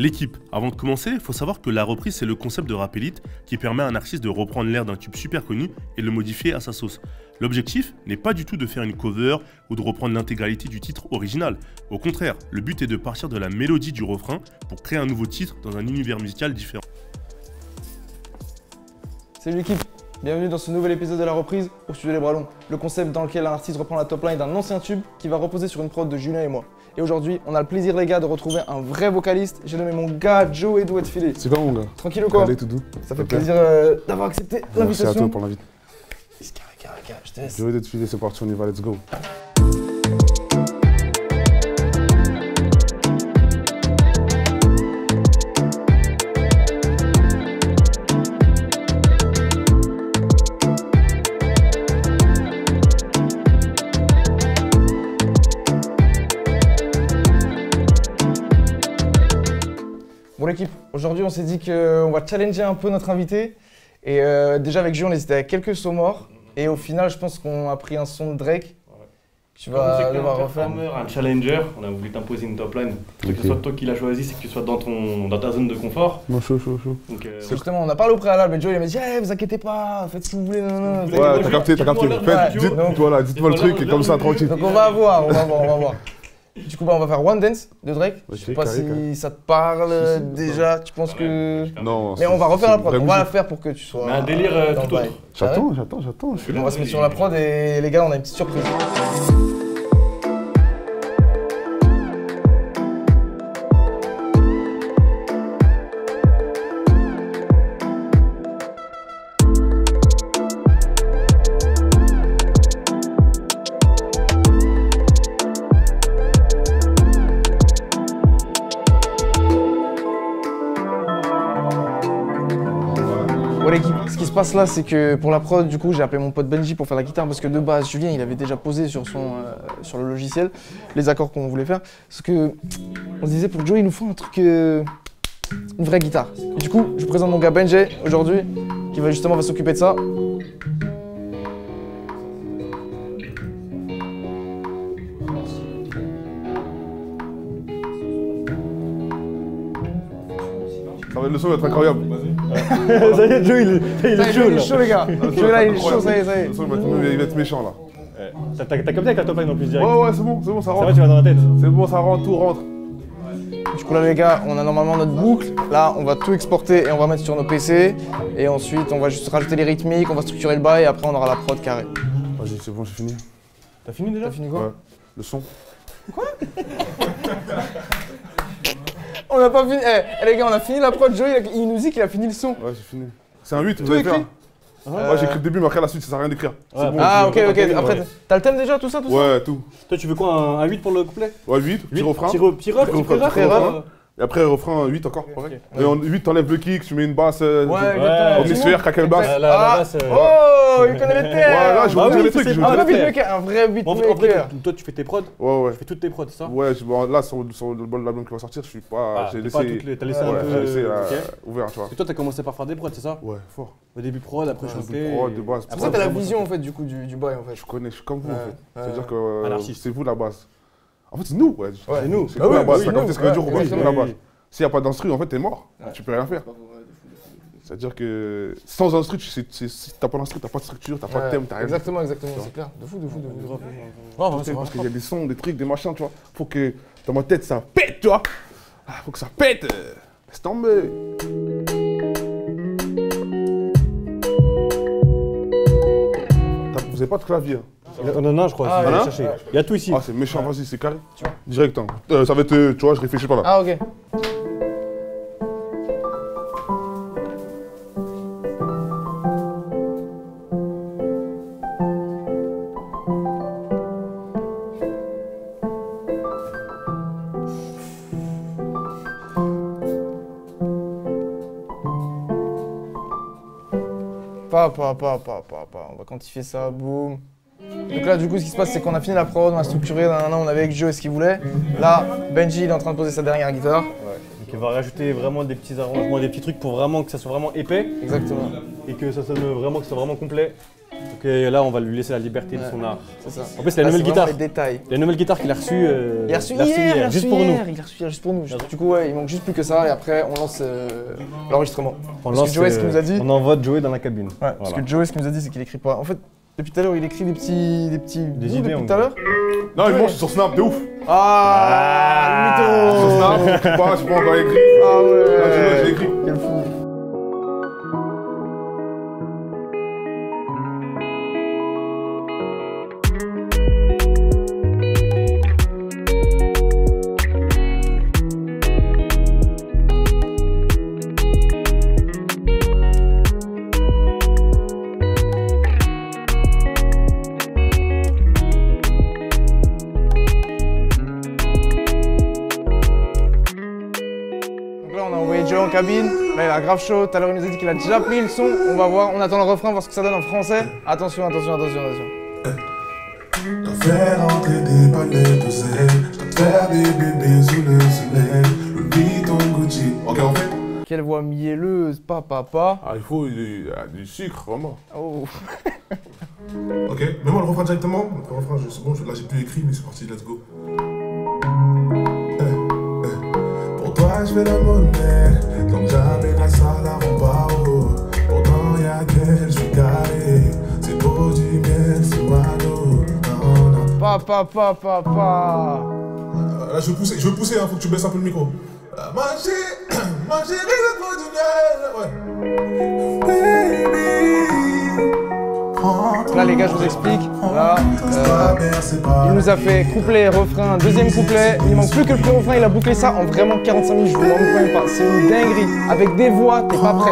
L'équipe, avant de commencer, il faut savoir que la reprise c'est le concept de rap élite qui permet à un artiste de reprendre l'air d'un tube super connu et de le modifier à sa sauce. L'objectif n'est pas du tout de faire une cover ou de reprendre l'intégralité du titre original. Au contraire, le but est de partir de la mélodie du refrain pour créer un nouveau titre dans un univers musical différent. Salut l'équipe, bienvenue dans ce nouvel épisode de la reprise au Studio Les Bras Longs, le concept dans lequel un artiste reprend la top line d'un ancien tube qui va reposer sur une prod de Julien et moi. Et aujourd'hui, on a le plaisir les gars de retrouver un vrai vocaliste. J'ai nommé mon gars Joe Edo Edfilé. C'est quoi mon gars? Tranquille ou quoi? Allez, tout doux. Ça fait plaisir d'avoir accepté l'invitation. Merci à toi pour l'invite. Carré, je te laisse. Joe Edo Edfilé, c'est parti, on y va, let's go. Bon l'équipe, aujourd'hui on s'est dit qu'on va challenger un peu notre invité. Et déjà avec Jules on hésitait à quelques sons morts. Et au final je pense qu'on a pris un son de Drake. Tu vas devoir refaire. Un challenger, on a voulu t'imposer une top line. Que ce soit toi qui l'as choisi, c'est que tu sois dans ta zone de confort. Moi chaud. Donc, justement on a parlé au préalable, mais Joe il m'a dit hey, vous inquiétez pas, faites ce que vous voulez. Non. Ouais, t'as capté. Dites-moi le truc et comme ça tranquille. Donc on va voir. Du coup, on va faire One Dance de Drake. Je sais pas si ça te parle déjà. Tu penses que. Non. Mais on va refaire la prod. On va la faire pour que tu sois. Mais un délire tout autre. J'attends. Je suis là. On va se mettre sur la prod et les gars, on a une petite surprise. Bon l'équipe, ce qui se passe là, c'est que pour la prod, du coup, j'ai appelé mon pote Benji pour faire la guitare parce que de base, Julien, il avait déjà posé sur le logiciel les accords qu'on voulait faire. Parce que on se disait pour Joe, il nous faut un truc, une vraie guitare. Et du coup, je présente mon gars Benji aujourd'hui, qui va s'occuper de ça. Le son va être incroyable. Ça y est, Joe, il est chaud les gars. Joe là, il est chaud, ça y est. Le son il va être méchant là. T'as capté avec la top line en plus direct. Ouais, c'est bon, ça rentre. Ça va, tu vas dans la tête. C'est bon, ça rentre, tout rentre. Du coup là les gars, on a normalement notre boucle. Là, on va tout exporter et on va mettre sur nos PC. Et ensuite, on va juste rajouter les rythmiques, on va structurer le bail et après on aura la prod carrée. Vas-y, c'est bon, j'ai fini. T'as fini déjà? T'as fini quoi? Ouais. Le son. Quoi? On n'a pas fini. Eh les gars, on a fini la prod. Joe, il nous dit qu'il a fini le son. Ouais, j'ai fini. C'est un 8, Tout écrit? Ouais, j'ai écrit le début, mais après la suite, ça sert à rien d'écrire. Ouais, bon, ah, ok. Après, t'as le thème déjà, tout ça? Ouais, tout. Toi, tu veux quoi, un 8 pour le couplet? Ouais, 8, petit refrain. Petit refrain. Et après, refrain 8 encore, pareil. Et en 8, t'enlèves le kick, tu mets une basse. Ouais, hémisphère, craquelle basse. La basse. Oh, il connaît les termes. Ouais, là, je vais vous dire les trucs. Un vrai beatmaker, un vrai beatmaker. Toi, tu fais tes prods? Ouais. Tu fais toutes tes prods, c'est ça? Ouais, là, sur l'album qui va sortir, je suis pas. J'ai laissé. T'as laissé un peu ouvert, tu vois. Et toi, t'as commencé par faire des prods, c'est ça? Ouais, fort. Au début prod, après chanter. Prod, de base. C'est pour ça que t'as la vision en fait du coup du boy en fait. Je suis comme vous en fait. C'est-à-dire que c'est vous la base. En fait, c'est nous, ouais. C'est nous. C'est vous la base. T'as compris ce que je veux dire ou pas? C'est nous la oui. base. S'il n'y a pas d'instru, en fait, t'es mort. Tu peux rien faire. C'est-à-dire que sans instru, si t'as pas d'instru, t'as pas de structure, t'as pas de thème, t'as rien. Exactement, c'est clair. De fou. Parce qu'il y a des sons, des trucs, des machins, tu vois. Faut que dans ma tête, ça pète, tu vois. Faut que ça pète. Laisse tomber. Vous avez pas de clavier? Non, je crois. Il y a tout ici. Ah, c'est méchant, vas-y, c'est carré. Direct, hein. Ça va être, tu vois, je réfléchis pas là. Ah, ok. On va quantifier ça, boum. Donc là, du coup, ce qui se passe, c'est qu'on a fini la prod, on a structuré, on avait avec Joe ce qu'il voulait. Là, Benji, il est en train de poser sa dernière guitare. Ouais. Donc il va rajouter vraiment des petits arrangements, des petits trucs pour vraiment que ça soit vraiment épais. Exactement. Et que ça sonne vraiment, que ce soit vraiment complet. Donc là, on va lui laisser la liberté de son art. C'est ça. En plus, la Là, nouvelle c'est guitare. vraiment les détails. La nouvelle guitare qu'il a reçue. Il a reçu hier, juste pour nous. Il a reçu hier juste pour nous. Du coup, ouais, il manque juste plus que ça et après, on lance l'enregistrement. On Parce que Joey, ce qu'il nous a dit. On envoie Joey dans la cabine. Ouais, parce que Joey, ce qu'il nous a dit, c'est qu'il écrit pas. En fait, depuis tout à l'heure, il écrit des petits bouts idées, depuis on tout à l'heure. Non, mais moi, je suis sur Snap, de ouf. Ah, le Sur mytho. Snap, je suis pas encore écrit. Ah ouais. J'ai écrit. Quel fou. En cabine, là il a grave chaud, tout à l'heure il nous a dit qu'il a déjà pris le son, on va voir, on attend le refrain, voir ce que ça donne en français. Attention, attention, attention, attention. Je dois faire entrer des palettes de zèle, je dois te faire des bébés sous le soleil, le Vuitton Gucci. Ok, en fait. Quelle voix mielleuse, papa. Ah, il faut du sucre, vraiment. Oh. Ok, mets-moi le refrain directement. Le refrain, c'est bon, là j'ai plus écrit, mais c'est parti, let's go. Pour toi, je fais la monnaie, donc jamais la salle la rend pas haut. Pourtant, y'a qu'elle, je suis carré, c'est beau du miel sur ma dos. Non, non. Papa. Là, je veux pousser, hein, faut que tu baisses un peu le micro. Manger les autres du miel, ouais. Baby. Là les gars, je vous explique. Là, il nous a fait couplet, refrain, deuxième couplet. Il manque plus que le pré-refrain, il a bouclé ça en vraiment 45 minutes. Je vous demande même pas. C'est une dinguerie. Avec des voix, t'es pas prêt.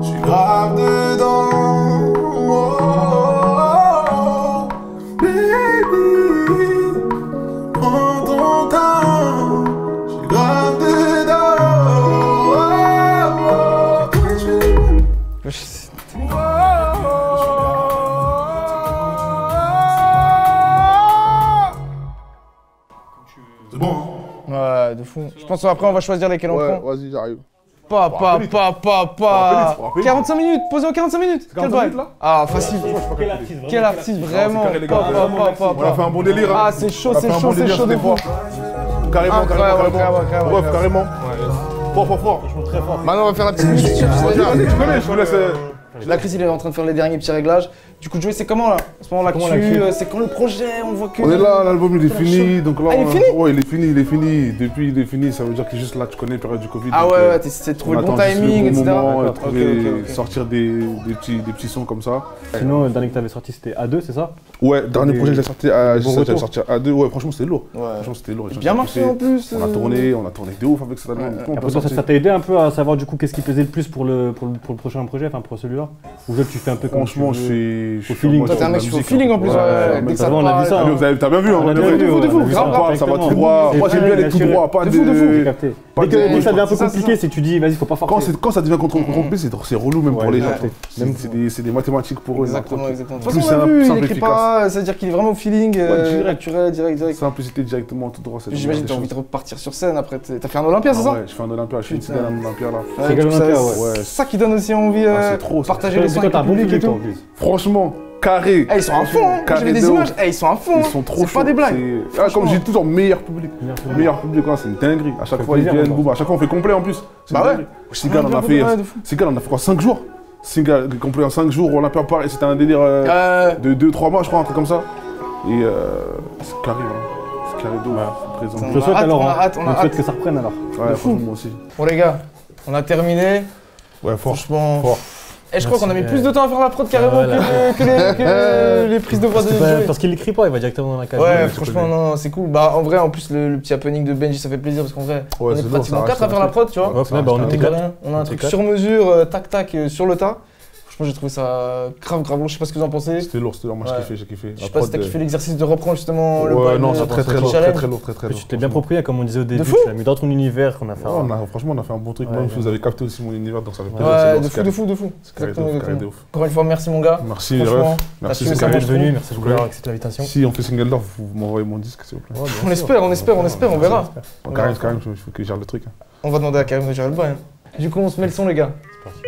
Je suis grave dedans. Oh, oh, oh. Baby, prends ton temps. Je suis grave dedans. Oh, oh, oh. Ouais, je fais des bonnes. C'est bon, hein? Ouais, de fou. Je pense qu'après on va choisir lesquels on prend. Vas-y, j'arrive. Papa. Faut rappeler. 45 minutes, posé en 45 minutes. Quel 45 vibe. minutes, là? Ah, facile. Quel artiste, vraiment. carré, les gars. On a fait un bon délire. Ah, c'est chaud, On a fait un bon délire, de c'était fou. fort. Carrément. Incroyable. Carrément. Fort. Maintenant, on va faire la petite Vas-y, mixture. tu connais, je vous laisse. Là, Chris, il est en train de faire les derniers petits réglages. Du coup, Joey, c'est comment là? En ce moment, l'actu, c'est quand le projet? On voit que. On est là, l'album il est fini, donc là. Ah, il est fini? Ouais, il est fini. Depuis, il est fini, ça veut dire qu'il est juste là, tu connais la période du Covid. Ah donc, ouais, t'essaies de trouver le bon timing, etc. Sortir des petits sons comme ça. Sinon, le dernier que t'avais sorti, c'était A2, c'est ça? Ouais, dernier projet que j'ai sorti à Bon retour. sorti à 2. Ouais, franchement, c'était lourd. Ouais. Franchement, c'était lourd. Bien marché en plus. On a tourné de ouf avec cet album. On peut Après, sortir. ça t'a aidé un peu à savoir du coup qu'est-ce qui pesait le plus pour le prochain projet, enfin pour celui-là? Ou là tu fais un peu comme Franchement, tu veux, je suis au feeling. Toi, t'es un mec qui fait au feeling en plus. Dès que ça on a vu ça. part, T'as bien vu, hein? de fou, grave, Ça va tout droit. Moi, j'aime bien les tout droits, pas de fou. J'ai de. capté. pas Dès que de- ça devient un peu c'est ça, compliqué, c'est que tu dis vas-y, faut pas forcer. Quand ça devient compliqué, c'est relou même pour les gens. ouais. C'est des mathématiques pour eux. Exactement. De toute Plus façon, on a vu, il simple, écrit pas, c'est-à-dire qu'il est vraiment au feeling, direct. naturel, direct. Simplicité directement, tout droit. c'est J'imagine que t'as envie de repartir sur scène après. T'as fait un Olympia, c'est ça? Ouais, je fais un Olympia, je suis une Putain. cigale en Olympia là. C'est du coup, Olympia, ça- ouais. C'est ça qui donne aussi envie Ah, c'est trop, ça. partager le son Toi, avec t'as un le bon public et public tout. en plus. Franchement, carré. Eh, ils sont à fond, hein. Moi, Carré j'avais des de ouf. images, eh, ils sont à fond. Ils sont trop C'est pas des blagues. Ah, comme je dis toujours, meilleur public. Meilleur public, c'est une dinguerie. À chaque fait fois, ils plaisir, viennent, encore. boum. À chaque fois, on fait complet en plus. C'est Bah une ouais. dinguerie. Single, on a fait. Ouais, de fou. Single, on a fait quoi 5 jours. Single complet en 5 jours, Olympia pareil. C'était un délire de 2-3 mois, je crois, un truc comme ça. Et c'est carré, hein. C'est carré d'eau. Présent. Je te souhaite hâte, alors, on a hein. hâte, on a Je te souhaite hâte. que ça reprenne alors. Ouais, franchement, moi aussi. Bon, les gars, on a terminé. Ouais, Franchement. Fort. Et je crois qu'on a mis Merci, plus de temps à faire la prod carrément que les prises de voix de Joey. Parce qu'il écrit pas, il va directement dans la cage. Ouais, franchement, non, c'est cool. Bah, en vrai, en plus, le petit happening de Benji, ça fait plaisir parce qu'en vrai, on c'est est lourd, pratiquement ça 4 à reste faire la un prod, tu vois. Ouais, bah, on était De 4. rien, on a un truc quatre. sur mesure, tac, sur le tas. Franchement, j'ai trouvé ça grave long. Je sais pas ce que vous en pensez. C'était lourd, moi Ouais. j'ai kiffé. Je sais pas si t'as kiffé l'exercice de reprendre justement le Ouais, bail non, de- c'est très du lourd, challenge. très lourd. Tu t'es bien approprié, comme on disait au début, fou. tu l'as mis dans ton univers qu'on a fait. Franchement, on a fait un bon truc. Ouais, Même ouais. si vous avez capté aussi mon univers, donc ça fait plaisir. Ouais, c'est de fou. carré Exactement. de ouf. Encore une fois, merci mon gars. Merci, Franchement, ref. t'as Merci, su, c'est ça carré. marche. Venu, merci beaucoup Ouais. d'avoir accepté l'invitation. Si on fait single d'or, vous m'envoyez mon disque, s'il vous plaît. On espère, on verra. Karim, il faut que je gère le truc. On va demander à Karim de gérer le bail. Du coup, on se met le son, les gars. C'est parti.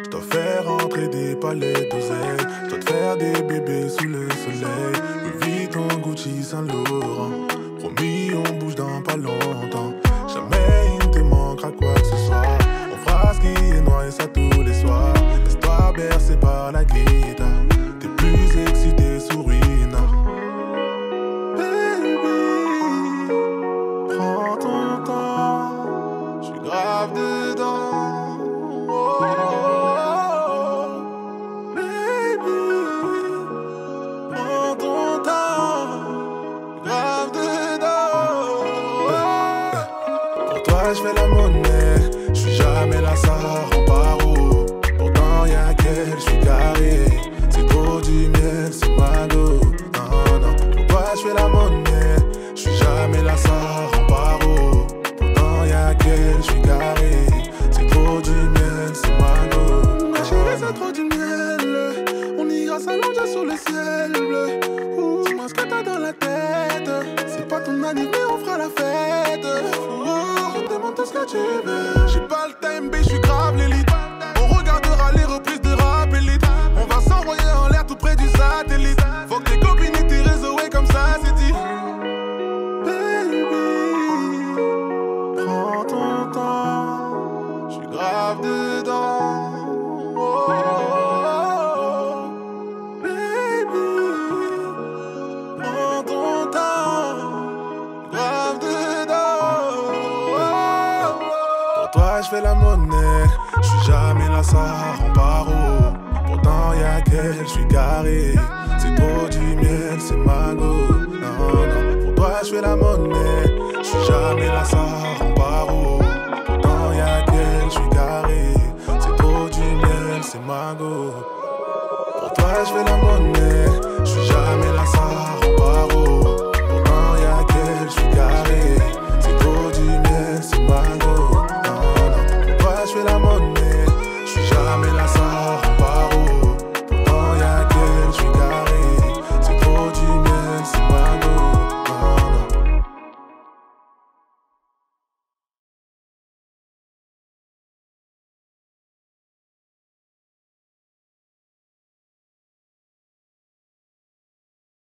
Je dois faire entrer des palais d'oseille. Je dois te faire des bébés sous le soleil. Louis Vuitton, Gucci, Saint Laurent. Promis, on bouge dans pas longtemps. Jamais il ne te manquera quoi que ce soit. On fera ce qui est noir et ça tous les soirs. Laisse-toi bercer par la guitare. T'es plus excité sous Rina. Baby, prends ton temps. J'suis grave dedans. Oh, baby, prends ton temps. Grave dedans. Pour toi, j'fais la monnaie. J'suis jamais là, ça rend pas haut. Pourtant, y'a qu'elle, j'suis carré. C'est trop du miel, c'est ma go. Non, non, pour toi, j'fais la monnaie. J'suis jamais là, ça rend pas haut. Pourtant, y'a qu'elle, j'suis carré. C'est trop du miel, c'est ma go. Ma chérie, c'est trop du miel. On ira s'allonger sur le ciel bleu. Dis-moi ce que t'as dans la tête. C'est pas ton anniversaire, mais on fera la fête. Demande tout ce que tu veux. J'ai pas le time, mais j'suis grave l'élite. On regardera les reprises de rap élite. On va s'envoyer en l'air tout près du satellite. Faut que tes copines et tes réseaux, ouais, comme ça c'est dit. Baby, prends ton temps. J'suis grave dedans. Oh, baby, prends ton temps. Grave dedans. Pour toi, j'fais la monnaie. J'suis jamais là, ça rend pas haut. Pourtant, y'a qu'elle, j'suis carré. C'est trop du miel, c'est ma go. Non, non, pour toi, j'fais la monnaie. J'suis jamais là, ça rend pas haut. Pourtant, y'a qu'elle, j'suis carré. C'est trop du miel, c'est ma go. Pour toi, j'fais la monnaie. J'suis jamais là, ça